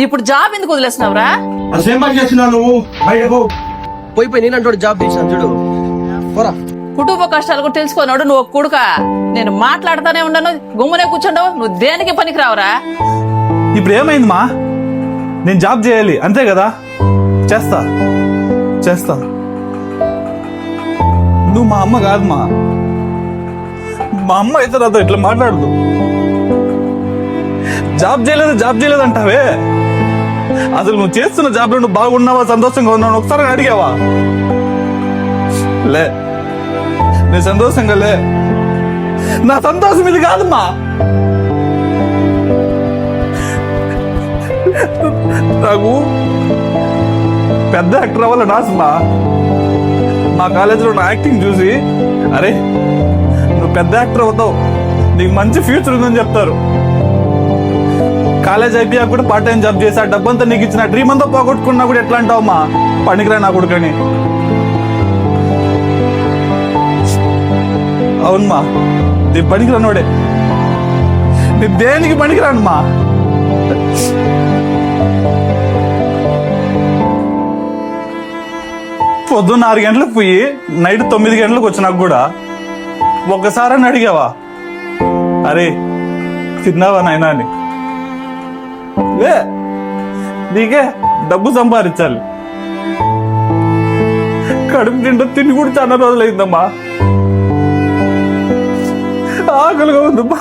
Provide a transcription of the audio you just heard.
ఇప్పుడు జాబ్ ఎందుకు వదిలేస్తున్నావురా? అసలు పని చేస్తున్నావు నువ్వు? బయటకు పోయి నేను జాబ్ చేసినాను చూడు పోరా. కుటుంబ కష్టాలు కూడా తెలుసుకున్నాడు నువ్వు. ఒక కొడుక నేను మాట్లాడుతానే ఉన్నాను, గుమ్మనే కూర్చుండవు. నువ్వు దేనికి పనికి రావురా? ఇప్పుడు ఏమైంది మా? నేను జాబ్ చేయాలి అంతే కదా, చేస్తా చేస్తా. నువ్వు మా అమ్మ కాదు మా అమ్మ అయితే నాతో ఇట్లా మాట్లాడదు. జాబ్ చేయలేదు అంటావే. అసలు నువ్వు చేస్తున్న జాబ్లో నువ్వు బాగున్నావా, సంతోషంగా ఉన్నావు ఒకసారి అడిగావా? లే, నేను సంతోషంగా లే. నా సంతోషం ఇది కాదమ్మా. నాకు పెద్ద యాక్టర్ అవ్వాలి నాసమ్మా. మా కాలేజీలో నా యాక్టింగ్ చూసి, అరే నువ్వు పెద్ద యాక్టర్ అవుతావు, నీకు మంచి ఫ్యూచర్ ఉందని చెప్తారు. కాలేజ్ అయిపోయాక కూడా పార్ట్ టైం జాబ్ చేసి ఆ డబ్బంతా నీకు ఇచ్చిన డ్రీమ్ అంతా పోగొట్టుకున్నా కూడా ఎట్లా అంటావు మా? పనికిరా నా కొడుకని. అవునమ్మా, నీ పనికిరానోడే. నీ దేనికి పనికిరాను మా. పొద్దున్న 6 గంటలకు పోయి నైట్ 9 గంటలకు వచ్చినాక కూడా ఒక్కసారని అడిగావా, అరే తిన్నావా నాయనా అని? లే, నీకే డబ్బు సంపాదించాలి. కడుపు నిండా తిండి కూడా చాలా రోజులైందమ్మా. ఆకలిగా ఉందమ్మా.